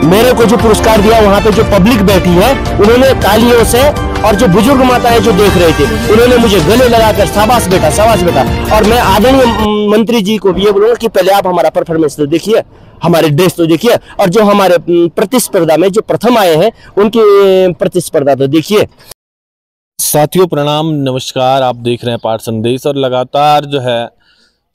मेरे को जो पुरस्कार दिया वहाँ पे जो पब्लिक बैठी है उन्होंने तालियों से, और जो बुजुर्ग माताएं जो देख रहे थे उन्होंने मुझे गले लगाकर शाबाश बेटा शाबाश बेटा। और मैं आदरणीय मंत्री जी को भी ये बोलूंगा कि पहले आप हमारा परफॉर्मेंस तो देखिए, हमारे ड्रेस तो देखिए, और जो हमारे प्रतिस्पर्धा में जो प्रथम आए हैं उनकी प्रतिस्पर्धा तो देखिए। साथियों प्रणाम, नमस्कार। आप देख रहे हैं पाठ संदेश और लगातार जो है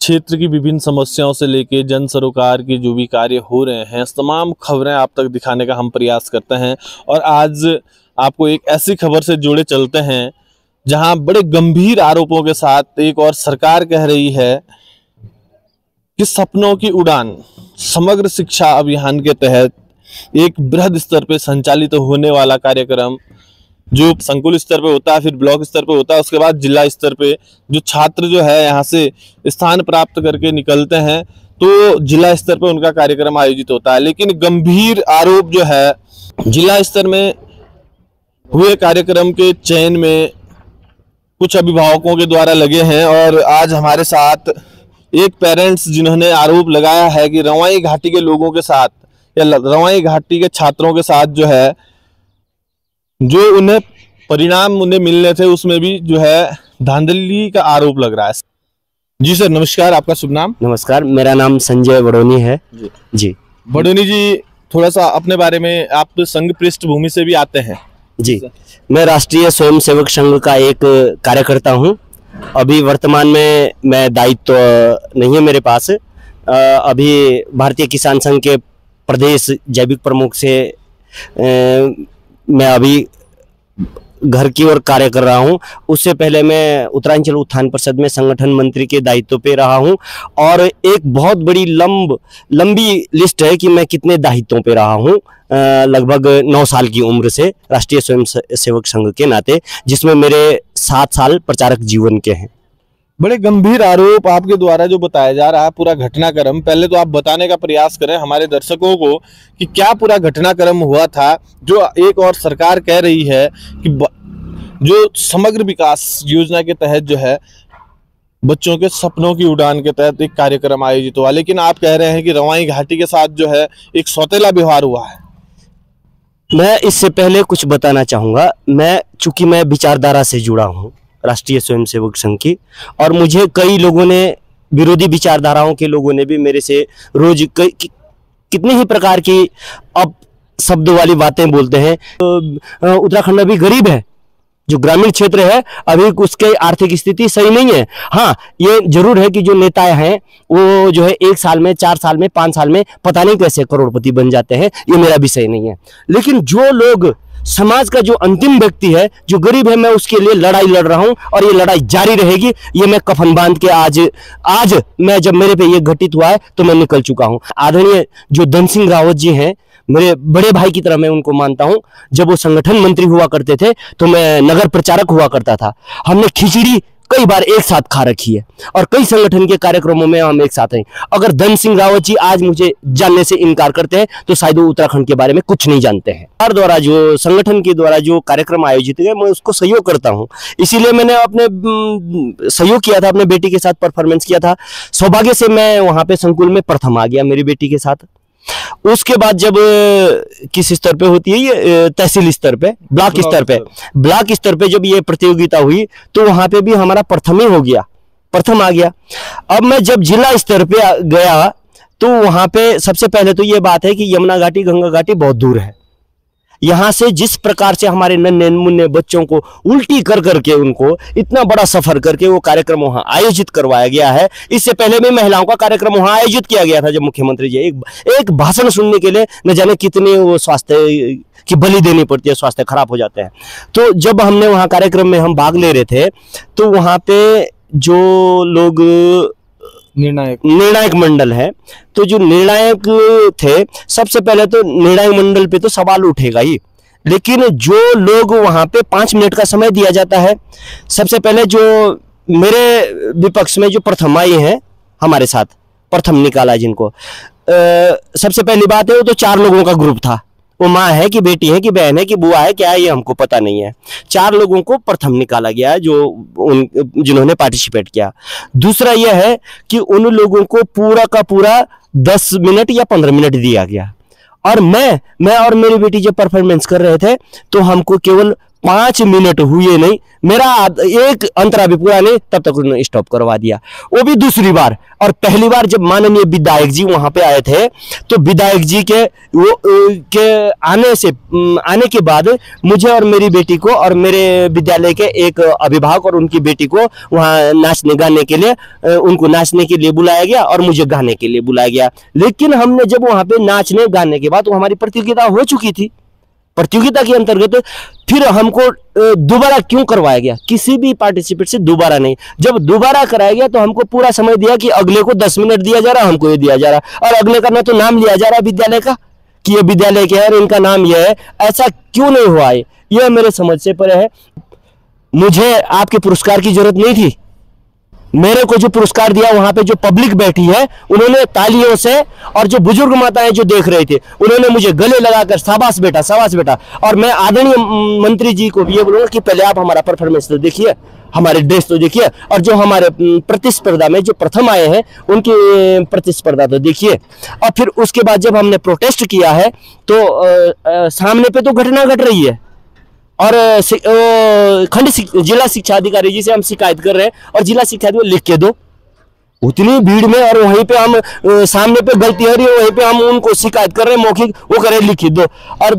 क्षेत्र की विभिन्न समस्याओं से लेके जन सरोकार के जो भी कार्य हो रहे हैं तमाम खबरें आप तक दिखाने का हम प्रयास करते हैं। और आज आपको एक ऐसी खबर से जोड़े चलते हैं जहां बड़े गंभीर आरोपों के साथ एक और सरकार कह रही है कि सपनों की उड़ान समग्र शिक्षा अभियान के तहत एक बृहद स्तर पर संचालित होने वाला कार्यक्रम जो संकुल स्तर पे होता है, फिर ब्लॉक स्तर पे होता है, उसके बाद जिला स्तर पे जो छात्र जो है यहाँ से स्थान प्राप्त करके निकलते हैं तो जिला स्तर पे उनका कार्यक्रम आयोजित होता है। लेकिन गंभीर आरोप जो है जिला स्तर में हुए कार्यक्रम के चयन में कुछ अभिभावकों के द्वारा लगे हैं। और आज हमारे साथ एक पेरेंट्स जिन्होंने आरोप लगाया है कि रवाई घाटी के लोगों के साथ या रवाई घाटी के छात्रों के साथ जो है जो उन्हें परिणाम उन्हें मिलने थे उसमें भी जो है धांधली का आरोप लग रहा है। जी सर नमस्कार, आपका शुभ नाम? नमस्कार, मेरा नाम संजय बड़ोनी है। जी बड़ोनी जी, थोड़ा सा अपने बारे में, आप तो संघ पृष्ठभूमि से भी आते हैं। जी, मैं राष्ट्रीय स्वयं सेवक संघ का एक कार्यकर्ता हूं। अभी वर्तमान में मैं दायित्व नहीं है मेरे पास। अभी भारतीय किसान संघ के प्रदेश जैविक प्रमुख से मैं अभी घर की ओर कार्य कर रहा हूं। उससे पहले मैं उत्तरांचल उत्थान परिषद में संगठन मंत्री के दायित्व पे रहा हूं। और एक बहुत बड़ी लंबी लिस्ट है कि मैं कितने दायित्वों पे रहा हूं, लगभग 9 साल की उम्र से राष्ट्रीय स्वयं सेवक संघ के नाते, जिसमें मेरे 7 साल प्रचारक जीवन के हैं। बड़े गंभीर आरोप आपके द्वारा जो बताया जा रहा है, पूरा घटनाक्रम पहले तो आप बताने का प्रयास करें हमारे दर्शकों को कि क्या पूरा घटनाक्रम हुआ था जो एक और सरकार कह रही है कि जो समग्र विकास योजना के तहत जो है बच्चों के सपनों की उड़ान के तहत एक कार्यक्रम आयोजित हुआ, लेकिन आप कह रहे हैं कि रवाई घाटी के साथ जो है एक सौतेला व्यवहार हुआ है। मैं इससे पहले कुछ बताना चाहूँगा। चूंकि मैं विचारधारा से जुड़ा हूँ राष्ट्रीय स्वयंसेवक संघ की, और मुझे कई लोगों ने, विरोधी विचारधाराओं के लोगों ने भी मेरे से रोज कितने ही प्रकार की अब शब्द वाली बातें बोलते हैं। उत्तराखंड अभी गरीब है, जो ग्रामीण क्षेत्र है अभी उसके आर्थिक स्थिति सही नहीं है। हाँ, ये जरूर है कि जो नेताएं हैं वो जो है 1 साल में, 4 साल में, 5 साल में पता नहीं कैसे करोड़पति बन जाते हैं, ये मेरा विषय नहीं है। लेकिन जो लोग, समाज का जो अंतिम व्यक्ति है, जो गरीब है, मैं उसके लिए लड़ाई लड़ रहा हूं और ये लड़ाई जारी रहेगी। ये मैं कफन बांध के आज मैं, जब मेरे पे ये घटित हुआ है तो मैं निकल चुका हूं। आदरणीय जो धन सिंह रावत जी हैं, मेरे बड़े भाई की तरह मैं उनको मानता हूं। जब वो संगठन मंत्री हुआ करते थे तो मैं नगर प्रचारक हुआ करता था। हमने खिचड़ी कई बार एक साथ खा रखी है और कई संगठन के कार्यक्रमों में हम एक साथ हैं। अगर धन सिंह रावत जी आज मुझे जानने से इनकार करते हैं तो शायद वो उत्तराखंड के बारे में कुछ नहीं जानते हैं। और द्वारा जो संगठन के द्वारा जो कार्यक्रम आयोजित हुए, मैं उसको सहयोग करता हूं। इसीलिए मैंने अपने सहयोग किया था, अपने बेटी के साथ परफॉर्मेंस किया था। सौभाग्य से मैं वहां पे संकुल में प्रथम आ गया मेरी बेटी के साथ। उसके बाद जब किस स्तर पे होती है ये, तहसील स्तर पे, ब्लॉक स्तर पे जब ये प्रतियोगिता हुई तो वहां पे भी हमारा प्रथम ही हो गया, प्रथम आ गया। अब मैं जब जिला स्तर पे गया तो वहां पे सबसे पहले तो ये बात है कि यमुना घाटी, गंगा घाटी बहुत दूर है। यहाँ से जिस प्रकार से हमारे नन्हे मुन्ने बच्चों को उल्टी कर करके उनको इतना बड़ा सफर करके वो कार्यक्रम वहाँ आयोजित करवाया गया है। इससे पहले भी महिलाओं का कार्यक्रम वहाँ आयोजित किया गया था, जब मुख्यमंत्री जी एक भाषण सुनने के लिए न जाने कितने वो स्वास्थ्य की बलि देनी पड़ती है, स्वास्थ्य खराब हो जाते हैं। तो जब हमने वहाँ कार्यक्रम में हम भाग ले रहे थे तो वहाँ पे जो लोग निर्णायक मंडल है, तो जो निर्णायक थे, सबसे पहले तो निर्णायक मंडल पे तो सवाल उठेगा ही, लेकिन जो लोग वहां पे 5 मिनट का समय दिया जाता है। सबसे पहले जो मेरे विपक्ष में जो प्रथम आई हैं हमारे साथ, प्रथम निकाला जिनको, सबसे पहली बात है वो तो 4 लोगों का ग्रुप था। वो माँ है कि बेटी है कि बहन है कि बुआ है क्या है ये हमको पता नहीं है। 4 लोगों को प्रथम निकाला गया जो जिन्होंने पार्टिसिपेट किया। दूसरा यह है कि उन लोगों को पूरा का पूरा 10 मिनट या 15 मिनट दिया गया और मैं और मेरी बेटी जब परफॉर्मेंस कर रहे थे तो हमको केवल 5 मिनट हुए नहीं, मेरा एक अंतरा भी पूरा नहीं, तब तक उन्होंने स्टॉप करवा दिया, वो भी दूसरी बार। और पहली बार जब माननीय विधायक जी वहां पे आए थे तो विधायक जी के आने के बाद मुझे और मेरी बेटी को और मेरे विद्यालय के एक अभिभावक और उनकी बेटी को वहां नाचने गाने के लिए उनको नाचने के लिए बुलाया गया और मुझे गाने के लिए बुलाया गया। लेकिन हमने जब वहां पे नाचने गाने के बाद, तो हमारी प्रतियोगिता हो चुकी थी, प्रतियोगिता के अंतर्गत फिर हमको दोबारा क्यों करवाया गया? किसी भी पार्टिसिपेट से दोबारा नहीं। जब दोबारा कराया गया तो हमको पूरा समय दिया कि अगले को 10 मिनट दिया जा रहा, हमको ये दिया जा रहा, और अगले का ना तो नाम लिया जा रहा विद्यालय का कि ये विद्यालय क्या है और इनका नाम यह है। ऐसा क्यों नहीं हुआ है? यह मेरे समझ से परे है। मुझे आपके पुरस्कार की जरूरत नहीं थी। मेरे को जो पुरस्कार दिया, वहां पे जो पब्लिक बैठी है उन्होंने तालियों से, और जो बुजुर्ग माताएं जो देख रहे थे उन्होंने मुझे गले लगाकर शाबाश बेटा, शाबाश बेटा। और मैं आदरणीय मंत्री जी को भी ये बोलूंगा कि पहले आप हमारा परफॉर्मेंस तो देखिए, हमारे ड्रेस तो देखिए, और जो हमारे प्रतिस्पर्धा में जो प्रथम आए हैं उनकी प्रतिस्पर्धा तो देखिए। और फिर उसके बाद जब हमने प्रोटेस्ट किया है तो सामने पे तो घटना घट रही है, और जिला शिक्षा अधिकारी जी से हम शिकायत कर रहे हैं, और जिला शिक्षा अधिकारी लिख के दो। उतनी भीड़ में और वहीं पे हम सामने पे गलती हो रही है, वहीं पे हम उनको शिकायत कर रहे हैं मौखिक, वो करे लिख दो, और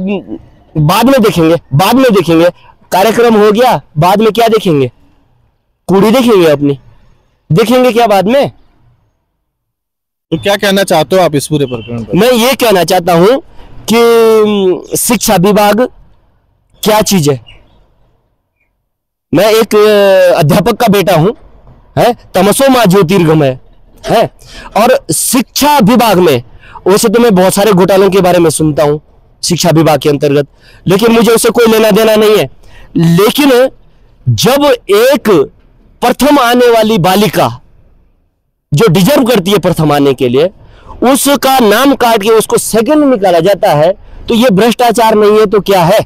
बाद में देखेंगे, बाद में देखेंगे। कार्यक्रम हो गया, बाद में क्या देखेंगे? कूड़ी देखेंगे अपनी, देखेंगे क्या बाद में? तो क्या कहना चाहते हो आप इस पूरे प्रकरण पर? मैं ये कहना चाहता हूं कि शिक्षा विभाग क्या चीज है। मैं एक अध्यापक का बेटा हूं, है, तमसो मां ज्योतिर्गमय है। और शिक्षा विभाग में वैसे तो मैं बहुत सारे घोटालों के बारे में सुनता हूं शिक्षा विभाग के अंतर्गत, लेकिन मुझे उससे कोई लेना देना नहीं है। लेकिन जब एक प्रथम आने वाली बालिका जो डिजर्व करती है प्रथम आने के लिए, उसका नाम काट के उसको सेकंड निकाला जाता है, तो ये भ्रष्टाचार नहीं है तो क्या है?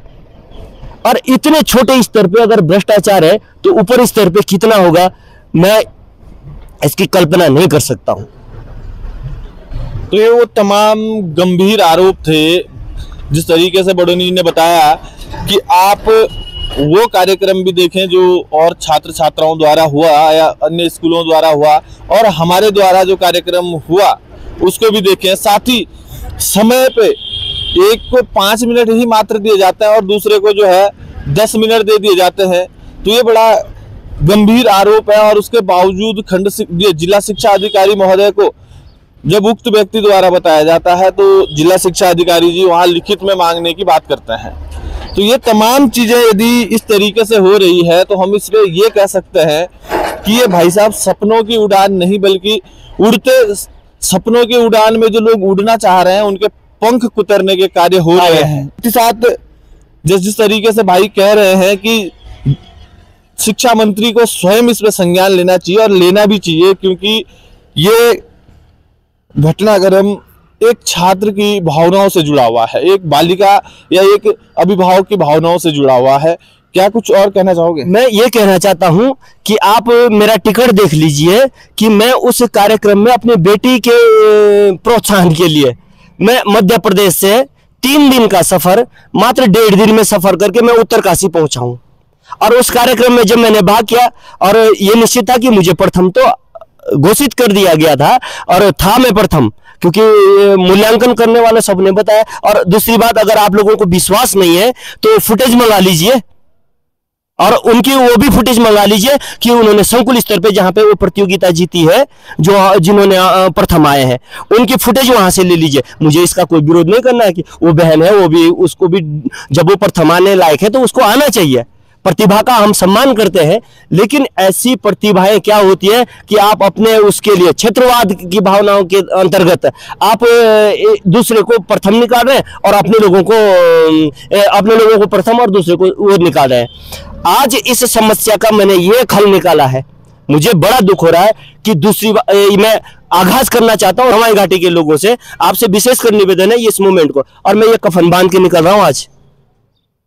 और इतने छोटे स्तर पे अगर भ्रष्टाचार है तो ऊपर स्तर पे कितना होगा, मैं इसकी कल्पना नहीं कर सकता हूं। तो ये वो तमाम गंभीर आरोप थे जिस तरीके से बड़ोनी जी ने बताया कि आप वो कार्यक्रम भी देखें जो और छात्र छात्राओं द्वारा हुआ या अन्य स्कूलों द्वारा हुआ, और हमारे द्वारा जो कार्यक्रम हुआ उसको भी देखें। साथ ही समय पे एक को 5 मिनट ही मात्र दिए जाते हैं और दूसरे को जो है 10 मिनट दे दिए जाते हैं। तो ये बड़ा गंभीर आरोप है, और उसके बावजूद जिला शिक्षा अधिकारी महोदय को जब उक्त व्यक्ति द्वारा बताया जाता है तो जिला शिक्षा अधिकारी जी वहां लिखित में मांगने की बात करते हैं। तो ये तमाम चीजें यदि इस तरीके से हो रही है तो हम इसलिए ये कह सकते हैं कि ये भाई साहब सपनों की उड़ान नहीं, बल्कि उड़ते सपनों की उड़ान में जो लोग उड़ना चाह रहे हैं उनके पंख कुतरने के कार्य हो रहे हैं। साथ जिस तरीके से भाई कह रहे हैं कि शिक्षा मंत्री को स्वयं इस पर संज्ञान लेना चाहिए, और लेना भी चाहिए, क्योंकि ये घटनाक्रम एक छात्र की भावनाओं से जुड़ा हुआ है, एक बालिका या एक अभिभावक की भावनाओं से जुड़ा हुआ है। क्या कुछ और कहना चाहोगे? मैं ये कहना चाहता हूं कि आप मेरा टिकट देख लीजिए कि मैं उस कार्यक्रम में अपनी बेटी के प्रोत्साहन के लिए मैं मध्य प्रदेश से 3 दिन का सफर मात्र 1.5 दिन में सफर करके मैं उत्तरकाशी पहुंचा हूं। और उस कार्यक्रम में जब मैंने भाग किया, और ये निश्चित था कि मुझे प्रथम तो घोषित कर दिया गया था, और था मैं प्रथम, क्योंकि मूल्यांकन करने वाले सबने बताया। और दूसरी बात, अगर आप लोगों को विश्वास नहीं है तो फुटेज मंगा लीजिए, और उनकी वो भी फुटेज मंगा लीजिए कि उन्होंने संकुल स्तर पे जहां पे वो प्रतियोगिता जीती है, जो जिन्होंने प्रथम आए हैं, उनकी फुटेज वहां से ले लीजिए। मुझे इसका कोई विरोध नहीं करना है कि वो बहन है, वो भी, उसको भी जब वो प्रथम आने लायक है तो उसको आना चाहिए। प्रतिभा का हम सम्मान करते हैं, लेकिन ऐसी प्रतिभाएं क्या होती है कि आप अपने उसके लिए क्षेत्रवाद की भावनाओं के अंतर्गत आप दूसरे को प्रथम निकाल रहे हैं, और अपने लोगों को प्रथम और दूसरे को वो निकाल रहे हैं। आज इस समस्या का मैंने ये हल निकाला है। मुझे बड़ा दुख हो रहा है कि दूसरी मैं आगाज करना चाहता हूँ हमारी घाटी के लोगों से, आपसे विशेष कर निवेदन है इस मूवमेंट को, और मैं ये कफन बांध के निकल रहा हूँ। आज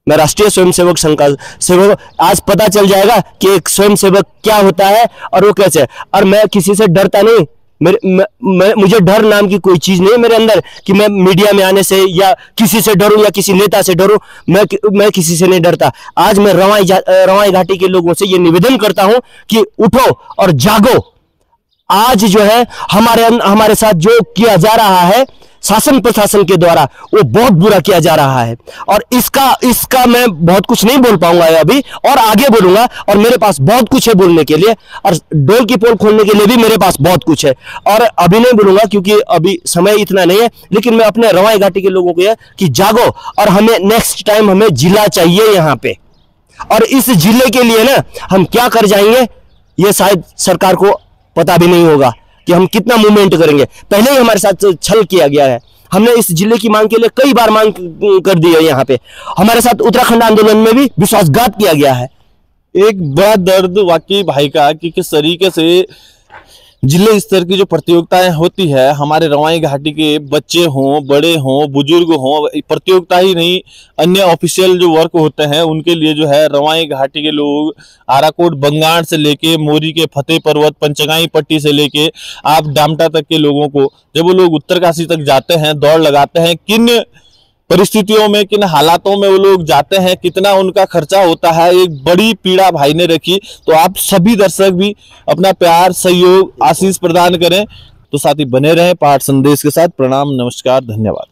मैं राष्ट्रीय स्वयंसेवक संघ का सेवक, आज पता चल जाएगा कि एक स्वयंसेवक क्या होता है और वो कैसे है। और मैं किसी से डरता नहीं, मुझे डर नाम की कोई चीज नहीं है मेरे अंदर कि मैं मीडिया में आने से या किसी से डरूं या किसी नेता से डरूं। मैं किसी से नहीं डरता। आज मैं रवाई घाटी के लोगों से ये निवेदन करता हूं कि उठो और जागो। आज जो है हमारे साथ जो किया जा रहा है शासन प्रशासन के द्वारा, वो बहुत बुरा किया जा रहा है। और इसका मैं बहुत कुछ नहीं बोल पाऊंगा अभी, और आगे बोलूंगा। और मेरे पास बहुत कुछ है बोलने के लिए, और डोल की पोल खोलने के लिए भी मेरे पास बहुत कुछ है। और अभी नहीं बोलूंगा क्योंकि अभी समय इतना नहीं है। लेकिन मैं अपने रवाई घाटी के लोगों को कि जागो, और हमें नेक्स्ट टाइम हमें जिला चाहिए यहाँ पे। और इस जिले के लिए ना हम क्या कर जाएंगे ये शायद सरकार को पता भी नहीं होगा कि हम कितना मूवमेंट करेंगे। पहले ही हमारे साथ छल किया गया है। हमने इस जिले की मांग के लिए कई बार मांग कर दी है। यहाँ पे हमारे साथ उत्तराखंड आंदोलन में भी विश्वासघात किया गया है। एक बड़ा दर्द वाकई भाई का कि किस तरीके से जिले स्तर की जो प्रतियोगिताएं होती है, हमारे रवाई घाटी के बच्चे हों, बड़े हों, बुजुर्ग हों, प्रतियोगिता ही नहीं अन्य ऑफिशियल जो वर्क होते हैं उनके लिए जो है रवाई घाटी के लोग आराकोट बंगाण से लेके मोरी के फतेह पर्वत, पंचगाई पट्टी से लेके आप डामटा तक के लोगों को जब वो लोग उत्तरकाशी तक जाते हैं, दौड़ लगाते हैं, किन परिस्थितियों में, किन हालातों में वो लोग जाते हैं, कितना उनका खर्चा होता है, एक बड़ी पीड़ा भाई ने रखी। तो आप सभी दर्शक भी अपना प्यार, सहयोग, आशीष प्रदान करें। तो साथ ही बने रहें पहाड़ संदेश के साथ। प्रणाम, नमस्कार, धन्यवाद।